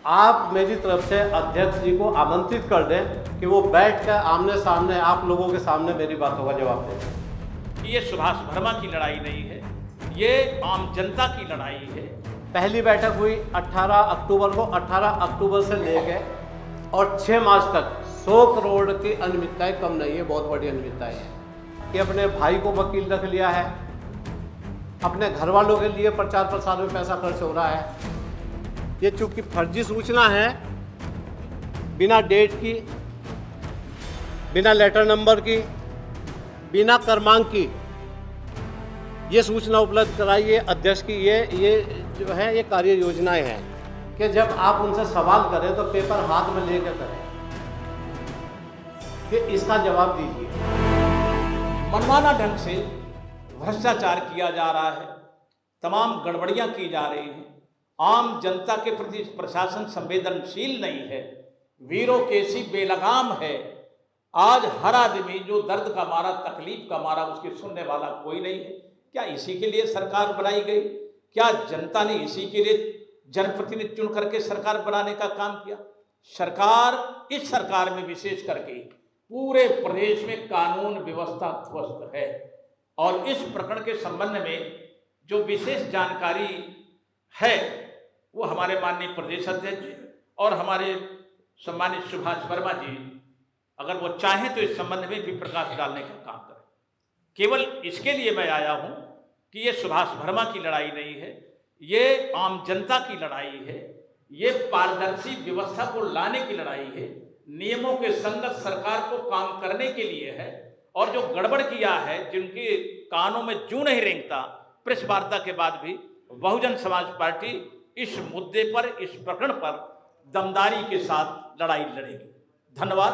आप मेरी तरफ से अध्यक्ष जी को आमंत्रित कर दें कि वो बैठ कर आमने सामने आप लोगों के सामने मेरी बातों का जवाब दें। ये सुभाष वर्मा की लड़ाई नहीं है, ये आम जनता की लड़ाई है। पहली बैठक हुई 18 अक्टूबर को। 18 अक्टूबर से लेकर और 6 मार्च तक 100 करोड़ की अनियमितताएं कम नहीं है, बहुत बड़ी अनियमितताएं हैं कि अपने भाई को वकील रख लिया है, अपने घर वालों के लिए प्रचार प्रसार में पैसा खर्च हो रहा है। ये चूंकि फर्जी सूचना है, बिना डेट की, बिना लेटर नंबर की, बिना क्रमांक की ये सूचना उपलब्ध कराइए अध्यक्ष की। ये जो है ये कार्य योजनाएं हैं कि जब आप उनसे सवाल करें तो पेपर हाथ में लेकर करें कि इसका जवाब दीजिए। मनमाना ढंग से भ्रष्टाचार किया जा रहा है, तमाम गड़बड़ियां की जा रही हैं, आम जनता के प्रति प्रशासन संवेदनशील नहीं है, वीरों केसी बेलगाम है। आज हर आदमी जो दर्द का मारा, तकलीफ का मारा, उसके सुनने वाला कोई नहीं है। क्या इसी के लिए सरकार बनाई गई? क्या जनता ने इसी के लिए जनप्रतिनिधि चुन करके सरकार बनाने का काम किया? इस सरकार में विशेष करके पूरे प्रदेश में कानून व्यवस्था ध्वस्त है और इस प्रकरण के संबंध में जो विशेष जानकारी है वो हमारे माननीय प्रदेश अध्यक्ष और हमारे सम्मानित सुभाष वर्मा जी, अगर वो चाहें तो इस संबंध में भी प्रकाश डालने का काम करें। केवल इसके लिए मैं आया हूं कि ये सुभाष वर्मा की लड़ाई नहीं है, ये आम जनता की लड़ाई है, ये पारदर्शी व्यवस्था को लाने की लड़ाई है, नियमों के संगत सरकार को काम करने के लिए है। और जो गड़बड़ किया है, जिनके कानों में जू नहीं रेंगता, प्रेस वार्ता के बाद भी बहुजन समाज पार्टी इस मुद्दे पर, इस प्रकरण पर दमदारी के साथ लड़ाई लड़ेगी। धन्यवाद।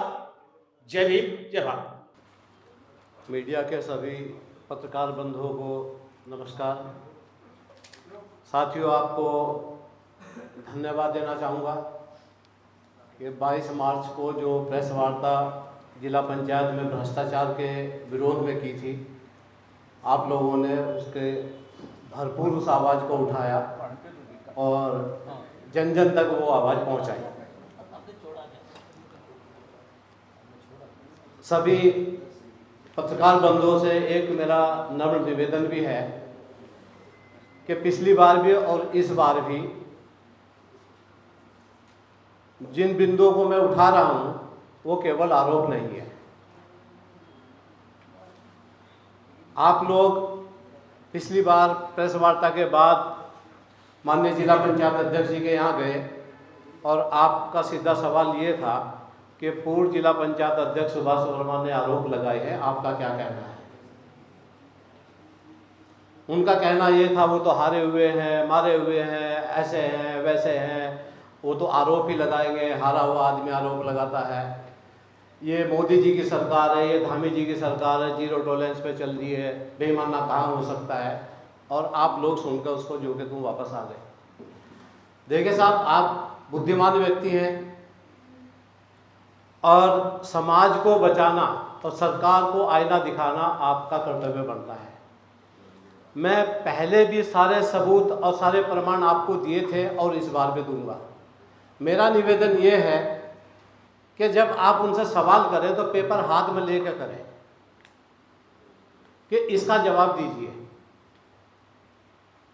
जय भीम, जय भारत। मीडिया के सभी पत्रकार बंधुओं को नमस्कार। साथियों, आपको धन्यवाद देना चाहूँगा कि 22 मार्च को जो प्रेस वार्ता जिला पंचायत में भ्रष्टाचार के विरोध में की थी, आप लोगों ने उसके भरपूर उस आवाज़ को उठाया और जन जन तक वो आवाज़ पहुंचाई। सभी पत्रकार बंधुओं से एक मेरा नम्र निवेदन भी है कि पिछली बार भी और इस बार भी जिन बिंदुओं को मैं उठा रहा हूं वो केवल आरोप नहीं है। आप लोग पिछली बार प्रेस वार्ता के बाद माननीय जिला पंचायत अध्यक्ष जी के यहाँ गए और आपका सीधा सवाल ये था कि पूर्व जिला पंचायत अध्यक्ष सुभाष वर्मा ने आरोप लगाए हैं, आपका क्या कहना है? उनका कहना ये था वो तो हारे हुए हैं, मारे हुए हैं, ऐसे हैं, वैसे हैं, वो तो आरोप ही लगाएंगे, हारा हुआ आदमी आरोप लगाता है, ये मोदी जी की सरकार है, ये धामी जी की सरकार है, जीरो टॉलरेंस पे चल रही है, बेईमाना कहाँ हो सकता है। और आप लोग सुनकर उसको जो कि तुम वापस आ गए। देखिए साहब, आप बुद्धिमान व्यक्ति हैं और समाज को बचाना और सरकार को आईना दिखाना आपका कर्तव्य बनता है। मैं पहले भी सारे सबूत और सारे प्रमाण आपको दिए थे और इस बार भी दूंगा। मेरा निवेदन ये है कि जब आप उनसे सवाल करें तो पेपर हाथ में लेकर करें कि इसका जवाब दीजिए।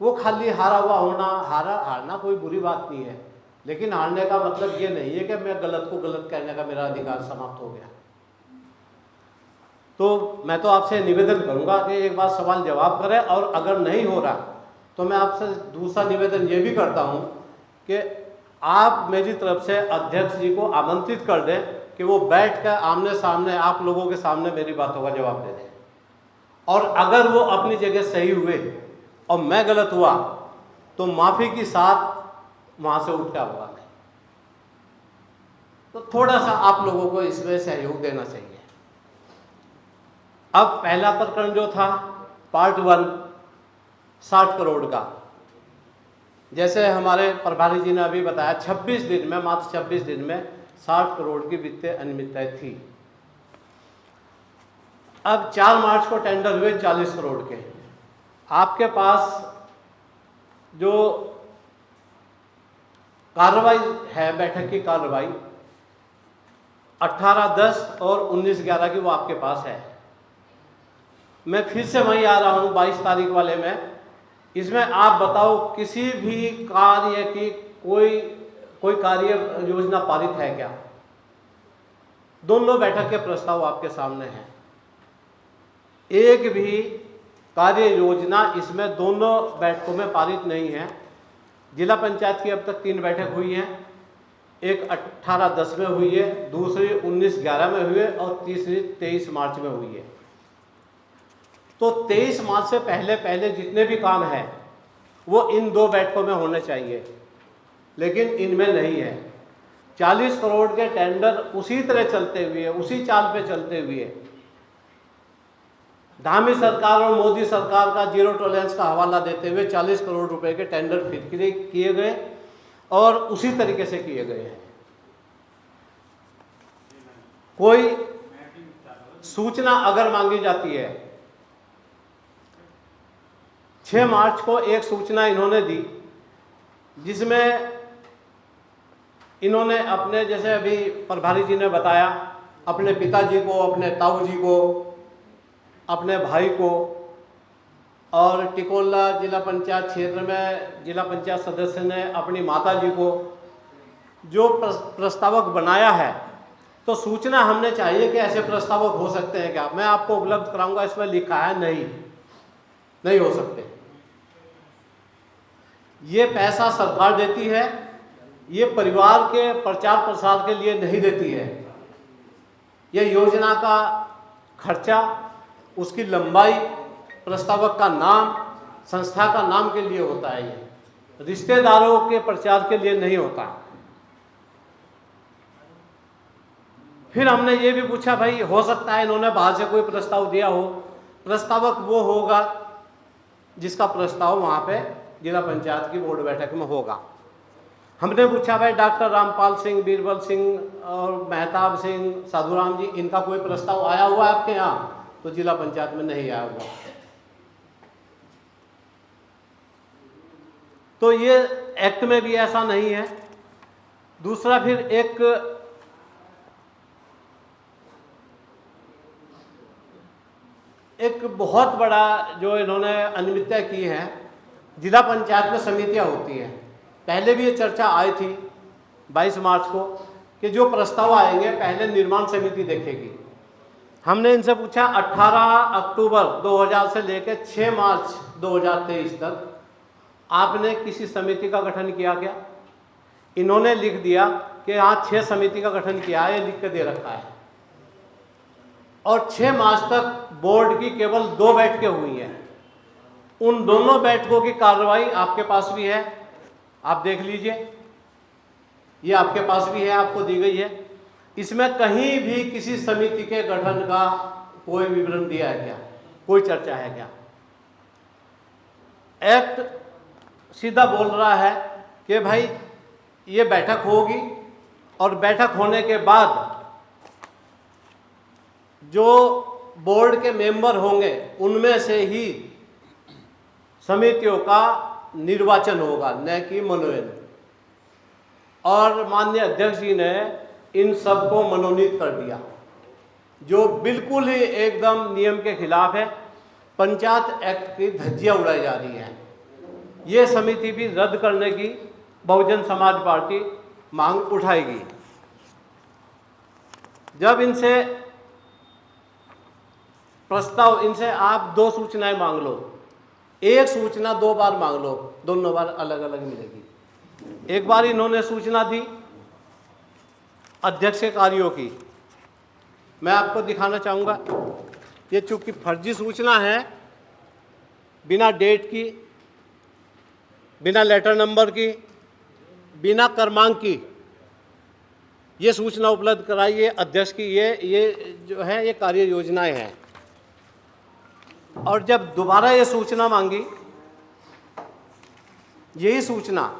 वो खाली हारा हुआ होना, हारना कोई बुरी बात नहीं है, लेकिन हारने का मतलब ये नहीं है कि मैं गलत को गलत कहने का मेरा अधिकार समाप्त हो गया। तो मैं तो आपसे निवेदन करूंगा कि एक बार सवाल जवाब करें, और अगर नहीं हो रहा तो मैं आपसे दूसरा निवेदन ये भी करता हूं कि आप मेरी तरफ से अध्यक्ष जी को आमंत्रित कर दें कि वो बैठ कर आमने सामने आप लोगों के सामने मेरी बातों का जवाब दे दें। और अगर वो अपनी जगह सही हुए और मैं गलत हुआ तो माफ़ी के साथ वहाँ से उठ के आऊँगा मैं। तो थोड़ा सा आप लोगों को इसमें सहयोग देना चाहिए। अब पहला प्रकरण जो था पार्ट 1 60 करोड़ का, जैसे हमारे प्रभारी जी ने अभी बताया, 26 दिन में, मात्र 26 दिन में 60 करोड़ की वित्तीय अनियमितताएं थी। अब 4 मार्च को टेंडर हुए 40 करोड़ के। आपके पास जो कार्रवाई है, बैठक की कार्रवाई 18/10 और 19/11 की वो आपके पास है। मैं फिर से वहीं आ रहा हूँ 22 तारीख वाले में। इसमें आप बताओ किसी भी कार्य की कोई कार्य योजना पारित है क्या? दोनों बैठक के प्रस्ताव आपके सामने हैं। एक भी कार्य योजना इसमें दोनों बैठकों में पारित नहीं है। जिला पंचायत की अब तक 3 बैठक हुई हैं, एक 18/10 में हुई है, दूसरी 19/11 में हुई है और तीसरी 23 मार्च में हुई है। तो 23 मार्च से पहले जितने भी काम हैं वो इन 2 बैठकों में होने चाहिए, लेकिन इनमें नहीं है। 40 करोड़ के टेंडर उसी तरह चलते हुए, उसी चाल पे चलते हुए धामी सरकार और मोदी सरकार का जीरो टॉलरेंस का हवाला देते हुए 40 करोड़ रुपए के टेंडर फिर किए गए और उसी तरीके से किए गए हैं। कोई सूचना अगर मांगी जाती है, 6 मार्च को एक सूचना इन्होंने दी जिसमें इन्होंने अपने, जैसे अभी प्रभारी जी ने बताया, अपने पिताजी को, अपने ताऊ जी को, अपने भाई को और टिकोला जिला पंचायत क्षेत्र में जिला पंचायत सदस्य ने अपनी माता जी को जो प्रस्तावक बनाया है, तो सूचना हमने चाहिए कि ऐसे प्रस्तावक हो सकते हैं क्या? मैं आपको उपलब्ध कराऊंगा। इसमें लिखा है नहीं हो सकते। ये पैसा सरकार देती है, ये परिवार के प्रचार प्रसार के लिए नहीं देती है। ये योजना का खर्चा, उसकी लंबाई, प्रस्तावक का नाम, संस्था का नाम के लिए होता है। ये रिश्तेदारों के प्रचार के लिए नहीं होता। फिर हमने ये भी पूछा, भाई हो सकता है इन्होंने बाहर से कोई प्रस्ताव दिया हो। प्रस्तावक वो होगा जिसका प्रस्ताव वहाँ पे जिला पंचायत की बोर्ड बैठक में होगा। हमने पूछा, भाई डॉक्टर रामपाल सिंह, बीरबल सिंह और मेहताब सिंह, साधुराम जी, इनका कोई प्रस्ताव आया हुआ है आपके यहाँ? तो जिला पंचायत में नहीं आया हुआ। तो ये एक्ट में भी ऐसा नहीं है। दूसरा, फिर एक बहुत बड़ा जो इन्होंने अनियमितता की है, जिला पंचायत में समितियां होती हैं। पहले भी ये चर्चा आई थी 22 मार्च को कि जो प्रस्ताव आएंगे पहले निर्माण समिति देखेगी। हमने इनसे पूछा 18 अक्टूबर 2000 से लेकर 6 मार्च 2023 तक आपने किसी समिति का गठन किया क्या? इन्होंने लिख दिया कि हाँ 6 समिति का गठन किया है, लिख के दे रखा है। और 6 मार्च तक बोर्ड की केवल 2 बैठकें हुई हैं। उन दोनों बैठकों की कार्रवाई आपके पास भी है, आप देख लीजिए। ये आपके पास भी है, आपको दी गई है। इसमें कहीं भी किसी समिति के गठन का कोई विवरण दिया है क्या? कोई चर्चा है क्या? एक्ट सीधा बोल रहा है कि भाई ये बैठक होगी और बैठक होने के बाद जो बोर्ड के मेंबर होंगे उनमें से ही समितियों का निर्वाचन होगा, न कि मनोनयन। और माननीय अध्यक्ष जी ने इन सबको मनोनीत कर दिया, जो बिल्कुल ही एकदम नियम के खिलाफ है। पंचायत एक्ट की धज्जियां उड़ाई जा रही हैं। ये समिति भी रद्द करने की बहुजन समाज पार्टी मांग उठाएगी। जब इनसे प्रस्ताव, इनसे आप 2 सूचनाएं मांग लो, एक सूचना 2 बार मांग लो, दोनों बार अलग अलग मिलेगी। एक बार इन्होंने सूचना दी अध्यक्ष के कार्यों की, मैं आपको दिखाना चाहूँगा। ये चूंकि फर्जी सूचना है, बिना डेट की, बिना लेटर नंबर की, बिना क्रमांक की ये सूचना उपलब्ध कराई है अध्यक्ष की। ये जो है ये कार्य योजनाएं हैं। और जब दोबारा ये सूचना मांगी, यही सूचना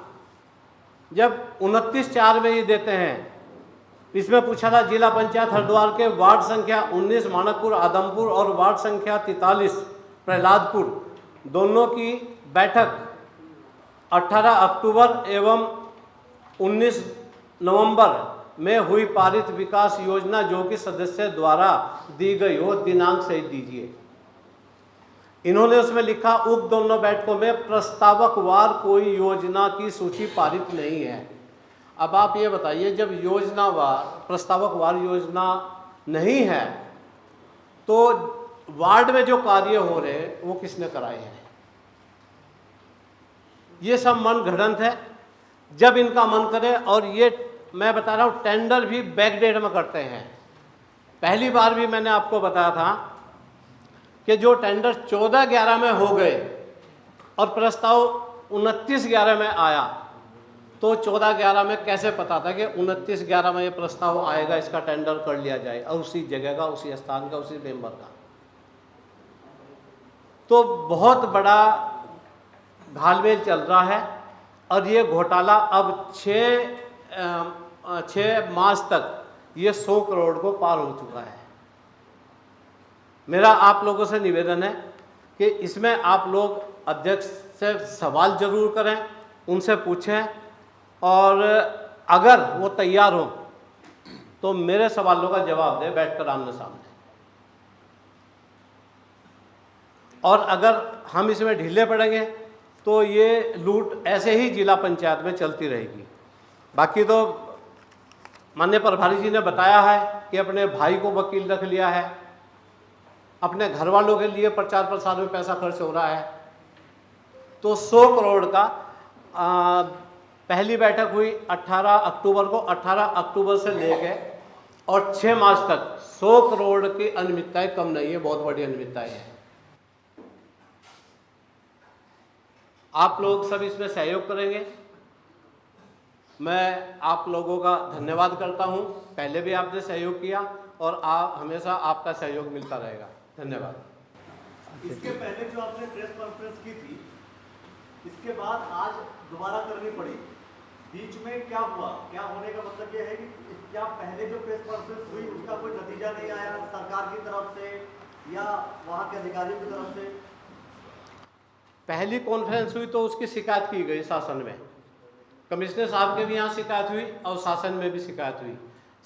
जब 29/4 में ये देते हैं, इसमें पूछा था जिला पंचायत हरिद्वार के वार्ड संख्या 19 मानकपुर आदमपुर और वार्ड संख्या 43 प्रहलादपुर दोनों की बैठक 18 अक्टूबर एवं 19 नवंबर में हुई पारित विकास योजना जो कि सदस्य द्वारा दी गई हो दिनांक सहित दीजिए। इन्होंने उसमें लिखा उक्त दोनों बैठकों में प्रस्तावकवार कोई योजना की सूची पारित नहीं है। अब आप ये बताइए, जब योजनावार प्रस्तावकवार योजना नहीं है तो वार्ड में जो कार्य हो रहे हैं वो किसने कराए हैं? ये सब मन घड़ंत है। जब इनका मन करे, और ये मैं बता रहा हूँ टेंडर भी बैकडेट में करते हैं। पहली बार भी मैंने आपको बताया था कि जो टेंडर 14/11 में हो गए और प्रस्ताव 29/11 में आया, तो 14/11 में कैसे पता था कि 29/11 में ये प्रस्ताव आएगा, इसका टेंडर कर लिया जाए, और उसी जगह का, उसी स्थान का, उसी मेंबर का। तो बहुत बड़ा घालमेल चल रहा है और ये घोटाला अब 6 मार्च तक ये 100 करोड़ को पार हो चुका है। मेरा आप लोगों से निवेदन है कि इसमें आप लोग अध्यक्ष से सवाल जरूर करें, उनसे पूछें, और अगर वो तैयार हो तो मेरे सवालों का जवाब दें बैठकर आमने सामने। और अगर हम इसमें ढीले पड़ेंगे तो ये लूट ऐसे ही जिला पंचायत में चलती रहेगी। बाकी तो माननीय प्रभारी जी ने बताया है कि अपने भाई को वकील रख लिया है, अपने घर वालों के लिए प्रचार प्रसार में पैसा खर्च हो रहा है। तो 100 करोड़ का पहली बैठक हुई 18 अक्टूबर को। 18 अक्टूबर से लेके और 6 मार्च तक 100 करोड़ की अनियमितताएं कम नहीं है, बहुत बड़ी अनियमितताएं हैं। आप लोग सब इसमें सहयोग करेंगे। मैं आप लोगों का धन्यवाद करता हूं, पहले भी आपने सहयोग किया और हमेशा आपका सहयोग मिलता रहेगा। धन्यवाद। इसके पहले जो आपने प्रेस कॉन्फ्रेंस की थी, इसके बाद आज दोबारा करनी पड़ी, बीच में क्या हुआ? क्या होने का मतलब ये है कि क्या पहले जो प्रेस कॉन्फ्रेंस हुई उसका कोई नतीजा नहीं आया सरकार की तरफ से या वहां के अधिकारियों की तरफ से? पहली कॉन्फ्रेंस हुई तो उसकी शिकायत की गई शासन में, कमिश्नर साहब के भी यहाँ शिकायत हुई और शासन में भी शिकायत हुई।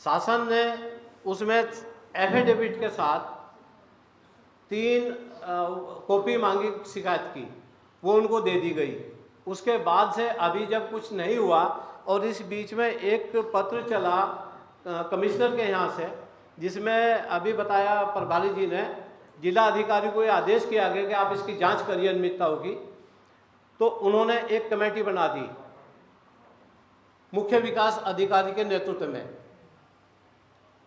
शासन ने उसमें एफिडेविट के साथ 3 कॉपी मांगी, शिकायत की, वो उनको दे दी गई। उसके बाद से अभी जब कुछ नहीं हुआ, और इस बीच में एक पत्र चला कमिश्नर के यहाँ से, जिसमें अभी बताया प्रभारी जी ने जिला अधिकारी को ये आदेश किया गया कि आप इसकी जांच करिए अनियमितताओं की। तो उन्होंने एक कमेटी बना दी मुख्य विकास अधिकारी के नेतृत्व में,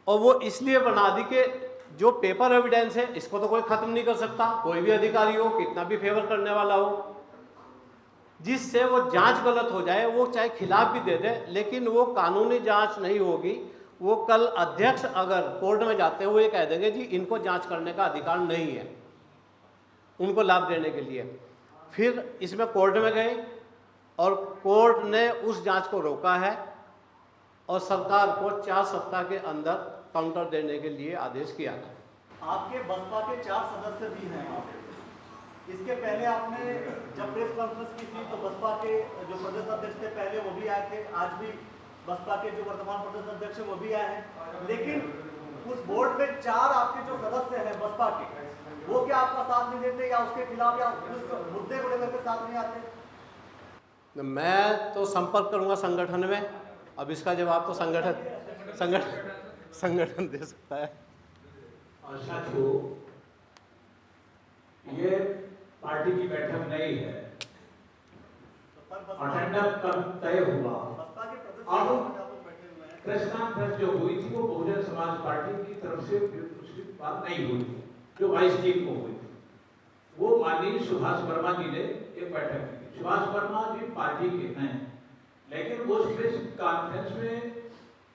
और वो इसलिए बना दी कि जो पेपर एविडेंस है इसको तो कोई खत्म नहीं कर सकता, कोई भी अधिकारी हो, कितना भी फेवर करने वाला हो, जिससे वो जांच गलत हो जाए, वो चाहे खिलाफ भी दे दे, लेकिन वो कानूनी जांच नहीं होगी। वो कल अध्यक्ष अगर कोर्ट में जाते हैं वो ये कह देंगे जी इनको जांच करने का अधिकार नहीं है, उनको लाभ देने के लिए। फिर इसमें कोर्ट में गए और कोर्ट ने उस जांच को रोका है और सरकार को 4 सप्ताह के अंदर काउंटर देने के लिए आदेश किया था। आपके बसपा के 4 सदस्य भी हैं वहाँ पे। इसके पहले आपने जब प्रेस कॉन्फ्रेंस की थी तो बसपा के जो प्रदेश अध्यक्ष थे पहले वो भी आए थे, आज भी बसपा के जो वर्तमान प्रदेश अध्यक्ष है वो भी आए हैं, लेकिन उस बोर्ड में 4 आपके जो सदस्य हैं बसपा के, वो क्या आपका साथ नहीं देते या उसके खिलाफ या उस मुद्दे को लेकर के साथ नहीं आते? मैं तो संपर्क करूंगा संगठन में, अब इसका जवाब तो संगठन दे सकता है। साथियों, ये पार्टी की बैठक नहीं है, अटेंडर कब तय हुआ। अब प्रेस कॉन्फ्रेंस जो हुई थी वो बहुजन समाज पार्टी की तरफ से उसकी बात नहीं हुई थी, जो 22 को हुई थी। वो माननीय सुभाष वर्मा जी ने एक बैठक की। सुभाष वर्मा जी पार्टी के हैं, लेकिन उस प्रेस कॉन्फ्रेंस में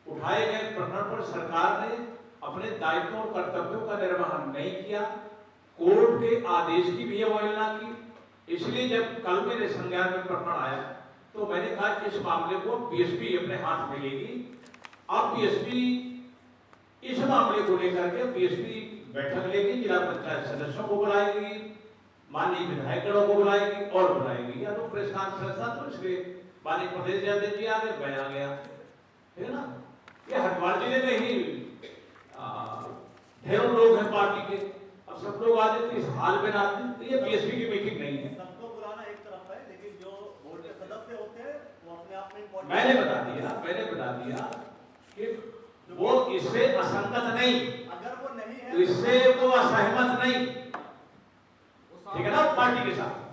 उठाए गए प्रकरण पर सरकार ने अपने दायित्वों और कर्तव्यों का निर्वहन नहीं किया, कोर्ट के आदेश की भी अवहेलना की। इसलिए जब कल मेरे संज्ञान में प्रकरण आया तो मैंने कहा कि इस मामले को बीएसपी अपने हाथ में लेगी। अब बीएसपी इस मामले को लेकर के बीएसपी बैठक लेगी, जिला पंचायत सदस्यों को बुलाएगी, माननीय विधायकगणों को बुलाएगी और बुलाएगी, या तो प्रेस कॉन्फ्रेंस तो इसके माननीय प्रदेश अध्यक्ष जी आ गए, मैं आ गया, है ना। ये हरिद्वार जिले में ही ढेरों लोग हैं पार्टी के, अब सब लोग आ जाते इस हाल में आते हैं, तो ये बीएसपी की मीटिंग नहीं है। सबको बुलाना एक तरफ है, लेकिन जो बोर्ड के सदस्य होते हैं वो अपने आप में important मैंने बता दिया कि वो इससे असंगत नहीं, अगर वो नहीं है तो इससे वो असहमत नहीं, ठीक है ना, पार्टी के साथ।